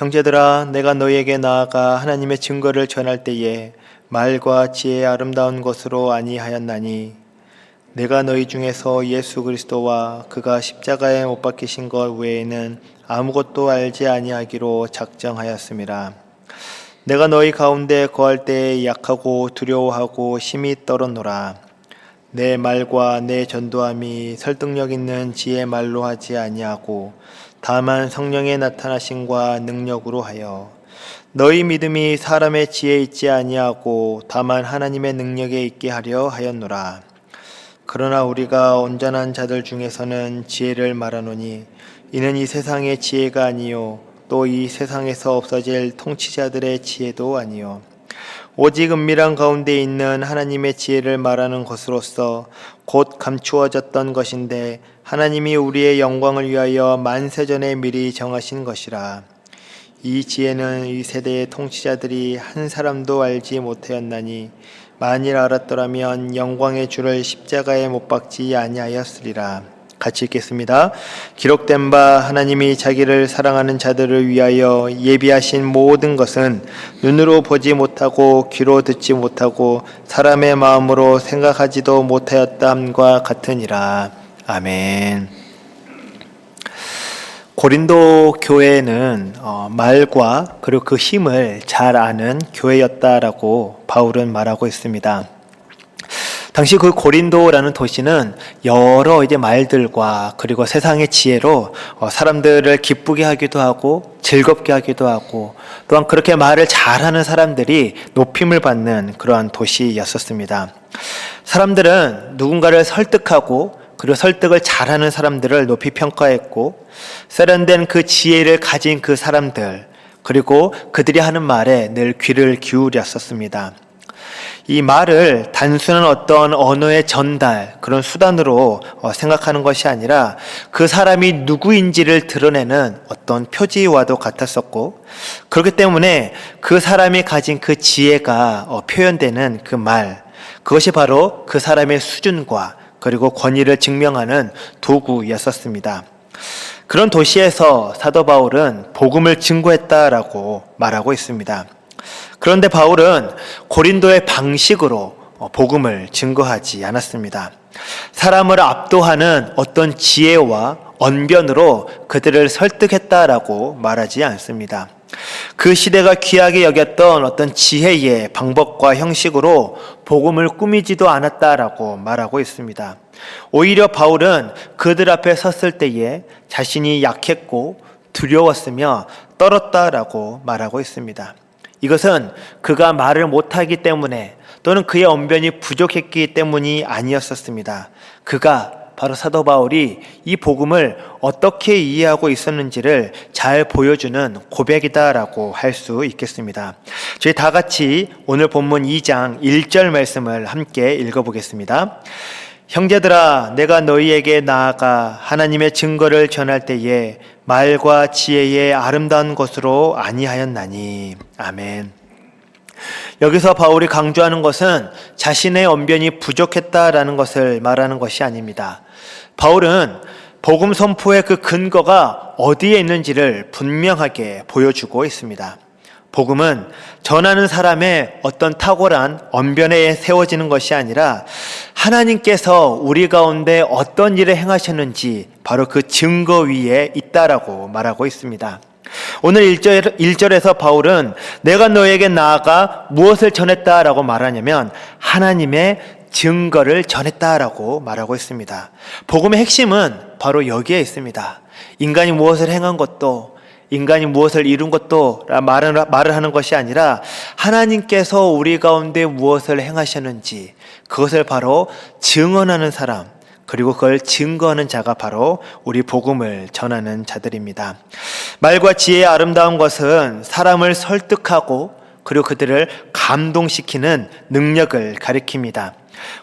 형제들아, 내가 너희에게 나아가 하나님의 증거를 전할 때에 말과 지혜의 아름다운 것으로 아니하였나니 내가 너희 중에서 예수 그리스도와 그가 십자가에 못 박히신 것 외에는 아무것도 알지 아니하기로 작정하였음이라. 내가 너희 가운데 거할 때에 약하고 두려워하고 심히 떨었노라. 내 말과 내 전도함이 설득력 있는 지혜 말로 하지 아니하고 다만 성령의 나타나심과 능력으로 하여 너희 믿음이 사람의 지혜에 있지 아니하고 다만 하나님의 능력에 있게 하려 하였노라. 그러나 우리가 온전한 자들 중에서는 지혜를 말하노니 이는 이 세상의 지혜가 아니요 또 이 세상에서 없어질 통치자들의 지혜도 아니요 오직 은밀한 가운데 있는 하나님의 지혜를 말하는 것으로서 곧 감추어졌던 것인데 하나님이 우리의 영광을 위하여 만세전에 미리 정하신 것이라. 이 지혜는 이 세대의 통치자들이 한 사람도 알지 못하였나니 만일 알았더라면 영광의 주를 십자가에 못 박지 아니하였으리라. 같이 읽겠습니다. 기록된 바 하나님이 자기를 사랑하는 자들을 위하여 예비하신 모든 것은 눈으로 보지 못하고 귀로 듣지 못하고 사람의 마음으로 생각하지도 못하였담과 같으니라. 아멘. 고린도 교회는 말과 그리고 그 힘을 잘 아는 교회였다라고 바울은 말하고 있습니다. 당시 그 고린도라는 도시는 여러 말들과 그리고 세상의 지혜로 사람들을 기쁘게 하기도 하고 즐겁게 하기도 하고 또한 그렇게 말을 잘하는 사람들이 높임을 받는 그러한 도시였었습니다. 사람들은 누군가를 설득하고 그리고 설득을 잘하는 사람들을 높이 평가했고 세련된 그 지혜를 가진 그 사람들 그리고 그들이 하는 말에 늘 귀를 기울였었습니다. 이 말을 단순한 어떤 언어의 전달 그런 수단으로 생각하는 것이 아니라 그 사람이 누구인지를 드러내는 어떤 표지와도 같았었고 그렇기 때문에 그 사람이 가진 그 지혜가 표현되는 그 말 그것이 바로 그 사람의 수준과 그리고 권위를 증명하는 도구였었습니다. 그런 도시에서 사도 바울은 복음을 증거했다라고 말하고 있습니다. 그런데 바울은 고린도의 방식으로 복음을 증거하지 않았습니다. 사람을 압도하는 어떤 지혜와 언변으로 그들을 설득했다라고 말하지 않습니다. 그 시대가 귀하게 여겼던 어떤 지혜의 방법과 형식으로 복음을 꾸미지도 않았다라고 말하고 있습니다. 오히려 바울은 그들 앞에 섰을 때에 자신이 약했고 두려웠으며 떨었다라고 말하고 있습니다. 이것은 그가 말을 못하기 때문에 또는 그의 언변이 부족했기 때문이 아니었었습니다. 그가 바로 사도 바울이 이 복음을 어떻게 이해하고 있었는지를 잘 보여주는 고백이다라고 할 수 있겠습니다. 저희 다 같이 오늘 본문 2장 1절 말씀을 함께 읽어보겠습니다. 형제들아, 내가 너희에게 나아가 하나님의 증거를 전할 때에 말과 지혜의 아름다운 것으로 아니하였나니. 아멘. 여기서 바울이 강조하는 것은 자신의 언변이 부족했다라는 것을 말하는 것이 아닙니다. 바울은 복음 선포의 그 근거가 어디에 있는지를 분명하게 보여주고 있습니다. 복음은 전하는 사람의 어떤 탁월한 언변에 세워지는 것이 아니라 하나님께서 우리 가운데 어떤 일을 행하셨는지 바로 그 증거 위에 있다라고 말하고 있습니다. 오늘 1절에서 바울은 내가 너에게 나아가 무엇을 전했다라고 말하냐면 하나님의 증거를 전했다라고 말하고 있습니다. 복음의 핵심은 바로 여기에 있습니다. 인간이 무엇을 행한 것도 인간이 무엇을 이룬 것도 말을 하는 것이 아니라 하나님께서 우리 가운데 무엇을 행하셨는지 그것을 바로 증언하는 사람 그리고 그걸 증거하는 자가 바로 우리 복음을 전하는 자들입니다. 말과 지혜의 아름다운 것은 사람을 설득하고 그리고 그들을 감동시키는 능력을 가리킵니다.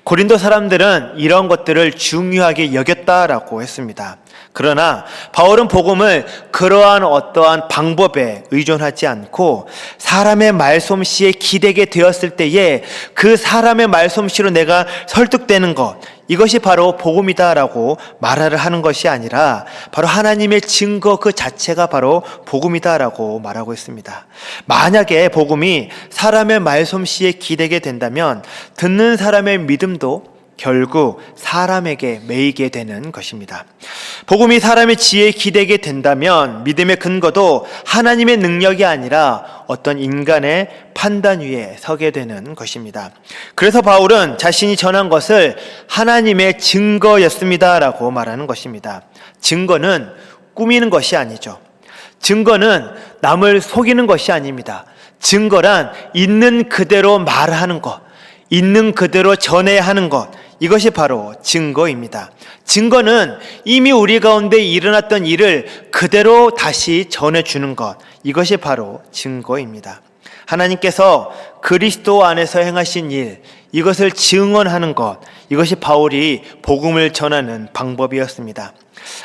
고린도 사람들은 이런 것들을 중요하게 여겼다라고 했습니다. 그러나 바울은 복음을 그러한 어떠한 방법에 의존하지 않고 사람의 말솜씨에 기대게 되었을 때에 그 사람의 말솜씨로 내가 설득되는 것, 이것이 바로 복음이다라고 말을 하는 것이 아니라 바로 하나님의 증거 그 자체가 바로 복음이다라고 말하고 있습니다. 만약에 복음이 사람의 말솜씨에 기대게 된다면 듣는 사람의 믿음도 결국 사람에게 매이게 되는 것입니다. 복음이 사람의 지혜에 기대게 된다면 믿음의 근거도 하나님의 능력이 아니라 어떤 인간의 판단 위에 서게 되는 것입니다. 그래서 바울은 자신이 전한 것을 하나님의 증거였습니다라고 말하는 것입니다. 증거는 꾸미는 것이 아니죠. 증거는 남을 속이는 것이 아닙니다. 증거란 있는 그대로 말하는 것, 있는 그대로 전해야 하는 것, 이것이 바로 증거입니다. 증거는 이미 우리 가운데 일어났던 일을 그대로 다시 전해주는 것, 이것이 바로 증거입니다. 하나님께서 그리스도 안에서 행하신 일, 이것을 증언하는 것, 이것이 바울이 복음을 전하는 방법이었습니다.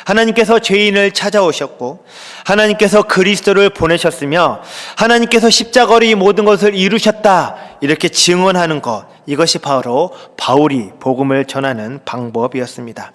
하나님께서 죄인을 찾아오셨고 하나님께서 그리스도를 보내셨으며 하나님께서 십자가로 이 모든 것을 이루셨다, 이렇게 증언하는 것, 이것이 바로 바울이 복음을 전하는 방법이었습니다.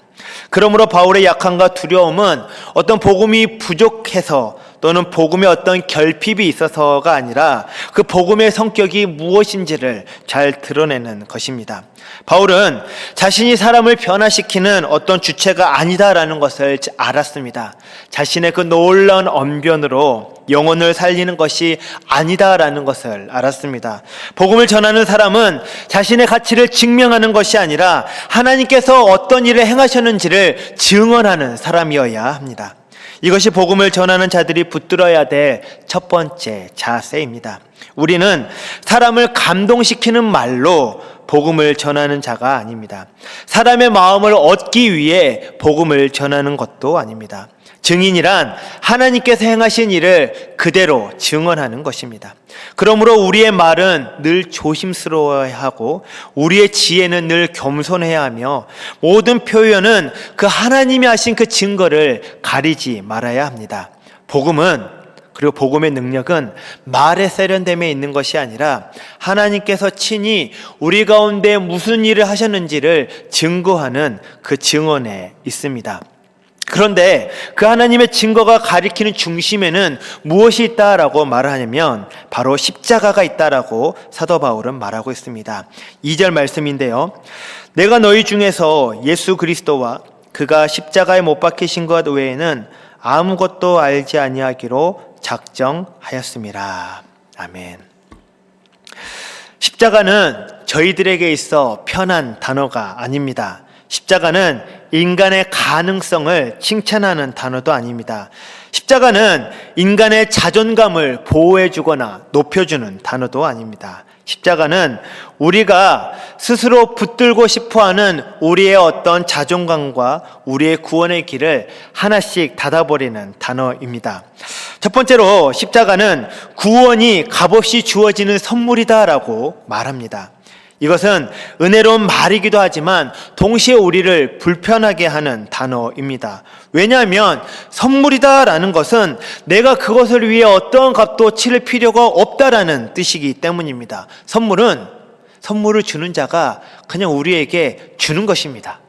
그러므로 바울의 약함과 두려움은 어떤 복음이 부족해서 또는 복음의 어떤 결핍이 있어서가 아니라 그 복음의 성격이 무엇인지를 잘 드러내는 것입니다. 바울은 자신이 사람을 변화시키는 어떤 주체가 아니다라는 것을 알았습니다. 자신의 그 놀라운 언변으로 영혼을 살리는 것이 아니다라는 것을 알았습니다. 복음을 전하는 사람은 자신의 가치를 증명하는 것이 아니라 하나님께서 어떤 일을 행하셨는지를 증언하는 사람이어야 합니다. 이것이 복음을 전하는 자들이 붙들어야 될 첫 번째 자세입니다. 우리는 사람을 감동시키는 말로 복음을 전하는 자가 아닙니다. 사람의 마음을 얻기 위해 복음을 전하는 것도 아닙니다. 증인이란 하나님께서 행하신 일을 그대로 증언하는 것입니다. 그러므로 우리의 말은 늘 조심스러워야 하고 우리의 지혜는 늘 겸손해야 하며 모든 표현은 그 하나님이 하신 그 증거를 가리지 말아야 합니다. 복음은, 그리고 복음의 능력은 말의 세련됨에 있는 것이 아니라 하나님께서 친히 우리 가운데 무슨 일을 하셨는지를 증거하는 그 증언에 있습니다. 그런데 그 하나님의 증거가 가리키는 중심에는 무엇이 있다라고 말을 하냐면 바로 십자가가 있다라고 사도 바울은 말하고 있습니다. 2절 말씀인데요. 내가 너희 중에서 예수 그리스도와 그가 십자가에 못 박히신 것 외에는 아무것도 알지 아니하기로 작정하였습니다. 아멘. 십자가는 저희들에게 있어 편한 단어가 아닙니다. 십자가는 인간의 가능성을 칭찬하는 단어도 아닙니다. 십자가는 인간의 자존감을 보호해주거나 높여주는 단어도 아닙니다. 십자가는 우리가 스스로 붙들고 싶어하는 우리의 어떤 자존감과 우리의 구원의 길을 하나씩 닫아버리는 단어입니다. 첫 번째로 십자가는 구원이 값없이 주어지는 선물이다라고 말합니다. 이것은 은혜로운 말이기도 하지만 동시에 우리를 불편하게 하는 단어입니다. 왜냐하면 선물이다라는 것은 내가 그것을 위해 어떠한 값도 치를 필요가 없다라는 뜻이기 때문입니다. 선물을 주는 자가 그냥 우리에게 주는 것입니다.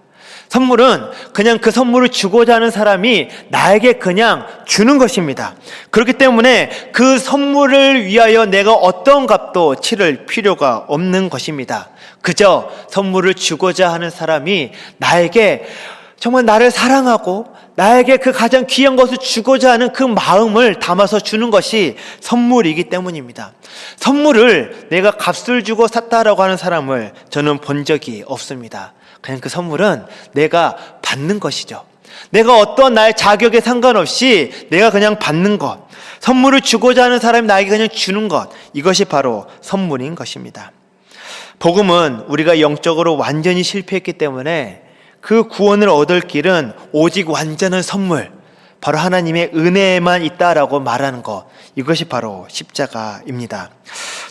선물은 그냥 그 선물을 주고자 하는 사람이 나에게 그냥 주는 것입니다. 그렇기 때문에 그 선물을 위하여 내가 어떤 값도 치를 필요가 없는 것입니다. 그저 선물을 주고자 하는 사람이 나에게 정말 나를 사랑하고 나에게 그 가장 귀한 것을 주고자 하는 그 마음을 담아서 주는 것이 선물이기 때문입니다. 선물을 내가 값을 주고 샀다라고 하는 사람을 저는 본 적이 없습니다. 그냥 그 선물은 내가 받는 것이죠. 내가 어떤 나의 자격에 상관없이 내가 그냥 받는 것, 선물을 주고자 하는 사람이 나에게 그냥 주는 것, 이것이 바로 선물인 것입니다. 복음은 우리가 영적으로 완전히 실패했기 때문에 그 구원을 얻을 길은 오직 완전한 선물, 바로 하나님의 은혜에만 있다라고 말하는 것, 이것이 바로 십자가입니다.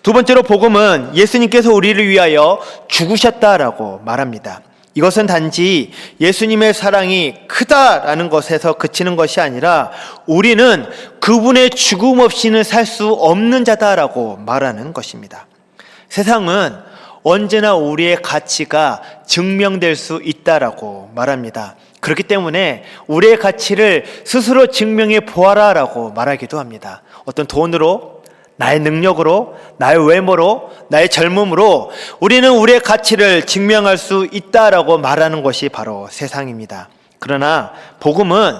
두 번째로 복음은 예수님께서 우리를 위하여 죽으셨다라고 말합니다. 이것은 단지 예수님의 사랑이 크다라는 것에서 그치는 것이 아니라 우리는 그분의 죽음 없이는 살 수 없는 자다라고 말하는 것입니다. 세상은 언제나 우리의 가치가 증명될 수 있다라고 말합니다. 그렇기 때문에 우리의 가치를 스스로 증명해 보아라라고 말하기도 합니다. 어떤 돈으로, 나의 능력으로, 나의 외모로, 나의 젊음으로 우리는 우리의 가치를 증명할 수 있다라고 말하는 것이 바로 세상입니다. 그러나 복음은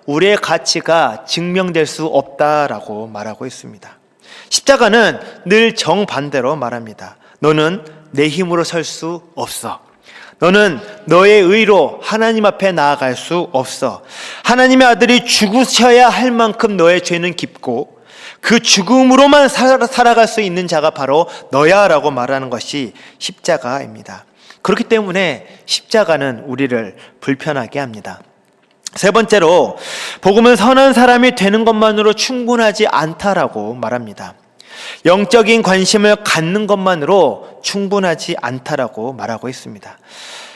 우리의 가치가 증명될 수 없다라고 말하고 있습니다. 십자가는 늘 정반대로 말합니다. 너는 내 힘으로 설 수 없어. 너는 너의 의로 하나님 앞에 나아갈 수 없어. 하나님의 아들이 죽으셔야 할 만큼 너의 죄는 깊고 그 죽음으로만 살아갈 수 있는 자가 바로 너야 라고 말하는 것이 십자가입니다. 그렇기 때문에 십자가는 우리를 불편하게 합니다. 세 번째로 복음은 선한 사람이 되는 것만으로 충분하지 않다라고 말합니다. 영적인 관심을 갖는 것만으로 충분하지 않다라고 말하고 있습니다.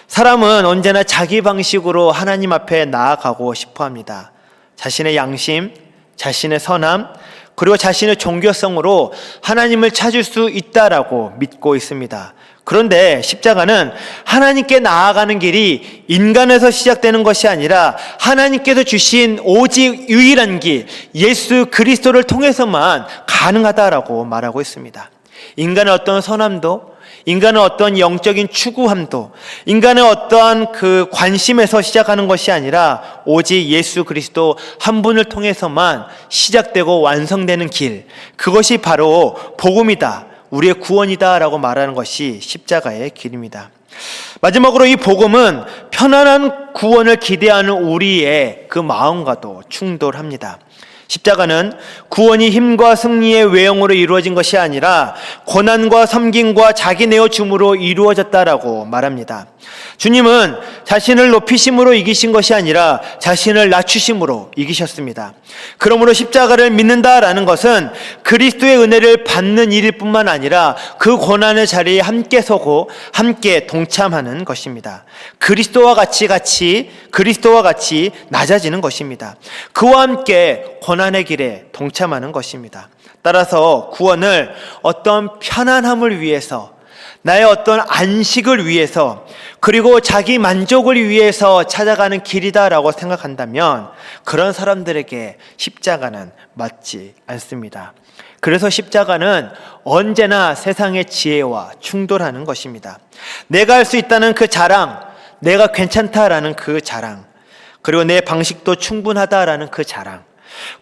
사람은 언제나 자기 방식으로 하나님 앞에 나아가고 싶어 합니다. 자신의 양심, 자신의 선함, 그리고 자신의 종교성으로 하나님을 찾을 수 있다라고 믿고 있습니다. 그런데 십자가는 하나님께 나아가는 길이 인간에서 시작되는 것이 아니라 하나님께서 주신 오직 유일한 길, 예수 그리스도를 통해서만 가능하다라고 말하고 있습니다. 인간의 어떤 선함도, 인간의 어떤 영적인 추구함도, 인간의 어떠한 그 관심에서 시작하는 것이 아니라 오직 예수 그리스도 한 분을 통해서만 시작되고 완성되는 길, 그것이 바로 복음이다, 우리의 구원이다 라고 말하는 것이 십자가의 길입니다. 마지막으로 이 복음은 편안한 구원을 기대하는 우리의 그 마음과도 충돌합니다. 십자가는 구원이 힘과 승리의 외형으로 이루어진 것이 아니라 고난과 섬김과 자기 내어줌으로 이루어졌다라고 말합니다. 주님은 자신을 높이심으로 이기신 것이 아니라 자신을 낮추심으로 이기셨습니다. 그러므로 십자가를 믿는다라는 것은 그리스도의 은혜를 받는 일일 뿐만 아니라 그 고난의 자리에 함께 서고 함께 동참하는 것입니다. 그리스도와 같이 낮아지는 것입니다. 그와 함께 고난의 길에 동참하는 것입니다. 따라서 구원을 어떤 편안함을 위해서, 나의 어떤 안식을 위해서, 그리고 자기 만족을 위해서 찾아가는 길이다라고 생각한다면 그런 사람들에게 십자가는 맞지 않습니다. 그래서 십자가는 언제나 세상의 지혜와 충돌하는 것입니다. 내가 할 수 있다는 그 자랑, 내가 괜찮다라는 그 자랑, 그리고 내 방식도 충분하다라는 그 자랑,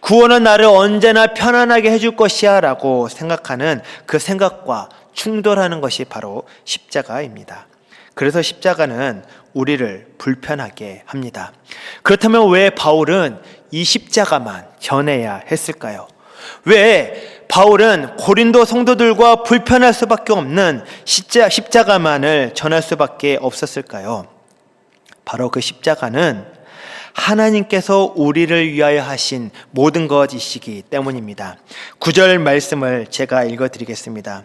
구원은 나를 언제나 편안하게 해줄 것이야 라고 생각하는 그 생각과 충돌하는 것이 바로 십자가입니다. 그래서 십자가는 우리를 불편하게 합니다. 그렇다면 왜 바울은 이 십자가만 전해야 했을까요? 왜 바울은 고린도 성도들과 불편할 수밖에 없는 십자가만을 전할 수밖에 없었을까요? 바로 그 십자가는 하나님께서 우리를 위하여 하신 모든 것이시기 때문입니다. 9절 말씀을 제가 읽어드리겠습니다.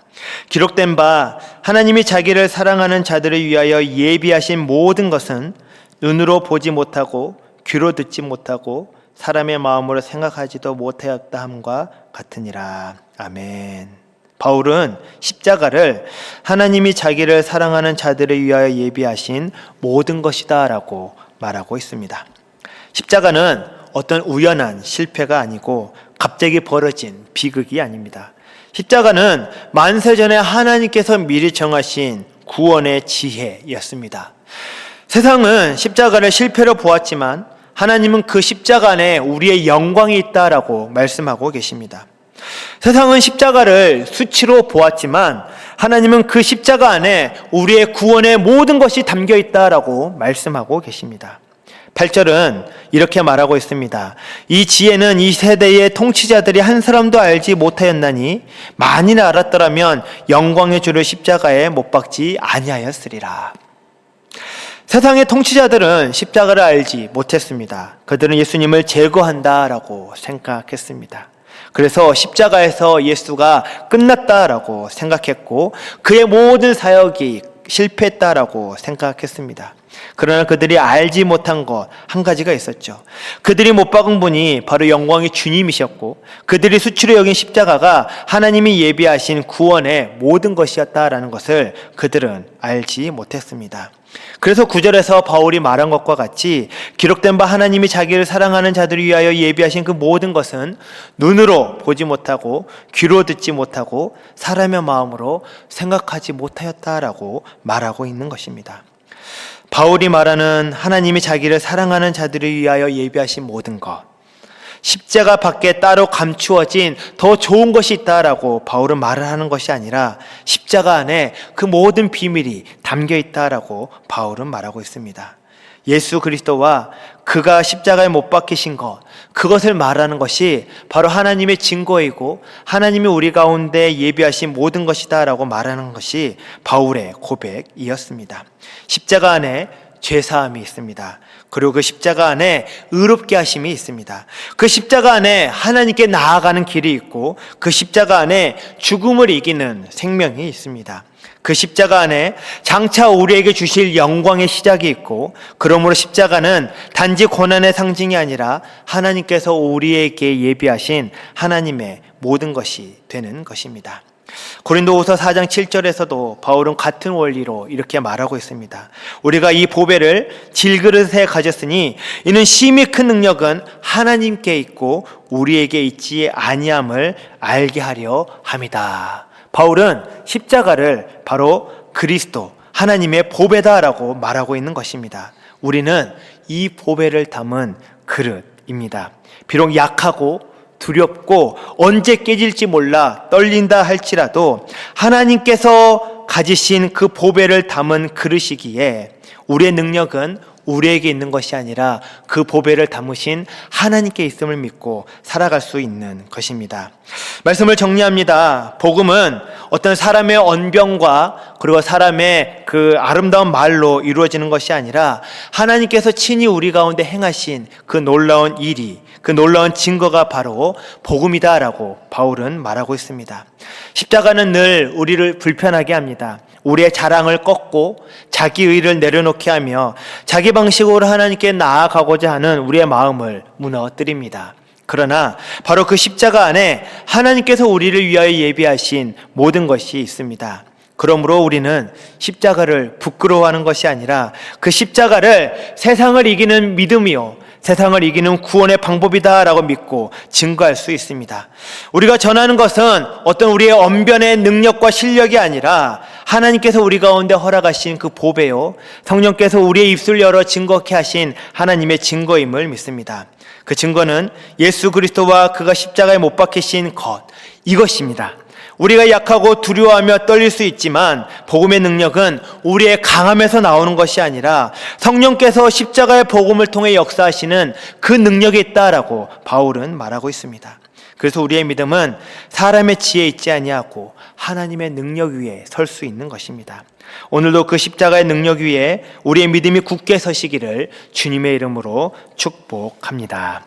기록된 바 하나님이 자기를 사랑하는 자들을 위하여 예비하신 모든 것은 눈으로 보지 못하고 귀로 듣지 못하고 사람의 마음으로 생각하지도 못하였다 함과 같으니라. 아멘. 바울은 십자가를 하나님이 자기를 사랑하는 자들을 위하여 예비하신 모든 것이다 라고 말하고 있습니다. 십자가는 어떤 우연한 실패가 아니고 갑자기 벌어진 비극이 아닙니다. 십자가는 만세전에 하나님께서 미리 정하신 구원의 지혜였습니다. 세상은 십자가를 실패로 보았지만 하나님은 그 십자가 안에 우리의 영광이 있다라고 말씀하고 계십니다. 세상은 십자가를 수치로 보았지만 하나님은 그 십자가 안에 우리의 구원의 모든 것이 담겨 있다라고 말씀하고 계십니다. 8절은 이렇게 말하고 있습니다. 이 지혜는 이 세대의 통치자들이 한 사람도 알지 못하였나니 만일 알았더라면 영광의 주를 십자가에 못 박지 아니하였으리라. 세상의 통치자들은 십자가를 알지 못했습니다. 그들은 예수님을 제거한다라고 생각했습니다. 그래서 십자가에서 예수가 끝났다라고 생각했고 그의 모든 사역이 실패했다라고 생각했습니다. 그러나 그들이 알지 못한 것 한 가지가 있었죠. 그들이 못 박은 분이 바로 영광의 주님이셨고 그들이 수치로 여긴 십자가가 하나님이 예비하신 구원의 모든 것이었다라는 것을 그들은 알지 못했습니다. 그래서 9절에서 바울이 말한 것과 같이 기록된 바 하나님이 자기를 사랑하는 자들을 위하여 예비하신 그 모든 것은 눈으로 보지 못하고 귀로 듣지 못하고 사람의 마음으로 생각하지 못하였다라고 말하고 있는 것입니다. 바울이 말하는 하나님이 자기를 사랑하는 자들을 위하여 예비하신 모든 것, 십자가 밖에 따로 감추어진 더 좋은 것이 있다라고 바울은 말을 하는 것이 아니라 십자가 안에 그 모든 비밀이 담겨 있다라고 바울은 말하고 있습니다. 예수 그리스도와 그가 십자가에 못 박히신 것, 그것을 말하는 것이 바로 하나님의 증거이고 하나님이 우리 가운데 예비하신 모든 것이다라고 말하는 것이 바울의 고백이었습니다. 십자가 안에 죄사함이 있습니다. 그리고 그 십자가 안에 의롭게 하심이 있습니다. 그 십자가 안에 하나님께 나아가는 길이 있고 그 십자가 안에 죽음을 이기는 생명이 있습니다. 그 십자가 안에 장차 우리에게 주실 영광의 시작이 있고 그러므로 십자가는 단지 고난의 상징이 아니라 하나님께서 우리에게 예비하신 하나님의 모든 것이 되는 것입니다. 고린도후서 4장 7절에서도 바울은 같은 원리로 이렇게 말하고 있습니다. 우리가 이 보배를 질그릇에 가졌으니 이는 심히 큰 능력은 하나님께 있고 우리에게 있지 아니함을 알게 하려 함이다. 바울은 십자가를 바로 그리스도 하나님의 보배다라고 말하고 있는 것입니다. 우리는 이 보배를 담은 그릇입니다. 비록 약하고 두렵고 언제 깨질지 몰라 떨린다 할지라도 하나님께서 가지신 그 보배를 담은 그릇이기에 우리의 능력은 우리에게 있는 것이 아니라 그 보배를 담으신 하나님께 있음을 믿고 살아갈 수 있는 것입니다. 말씀을 정리합니다. 복음은 어떤 사람의 언변과 그리고 사람의 그 아름다운 말로 이루어지는 것이 아니라 하나님께서 친히 우리 가운데 행하신 그 놀라운 일이, 그 놀라운 증거가 바로 복음이다라고 바울은 말하고 있습니다. 십자가는 늘 우리를 불편하게 합니다. 우리의 자랑을 꺾고 자기 의를 내려놓게 하며 자기 방식으로 하나님께 나아가고자 하는 우리의 마음을 무너뜨립니다. 그러나 바로 그 십자가 안에 하나님께서 우리를 위하여 예비하신 모든 것이 있습니다. 그러므로 우리는 십자가를 부끄러워하는 것이 아니라 그 십자가를 세상을 이기는 믿음이요 세상을 이기는 구원의 방법이다라고 믿고 증거할 수 있습니다. 우리가 전하는 것은 어떤 우리의 언변의 능력과 실력이 아니라 하나님께서 우리 가운데 허락하신 그 보배요 성령께서 우리의 입술을 열어 증거케 하신 하나님의 증거임을 믿습니다. 그 증거는 예수 그리스도와 그가 십자가에 못 박히신 것, 이것입니다. 우리가 약하고 두려워하며 떨릴 수 있지만 복음의 능력은 우리의 강함에서 나오는 것이 아니라 성령께서 십자가의 복음을 통해 역사하시는 그 능력이 있다라고 바울은 말하고 있습니다. 그래서 우리의 믿음은 사람의 지혜에 있지 아니하고 하나님의 능력 위에 설 수 있는 것입니다. 오늘도 그 십자가의 능력 위에 우리의 믿음이 굳게 서시기를 주님의 이름으로 축복합니다.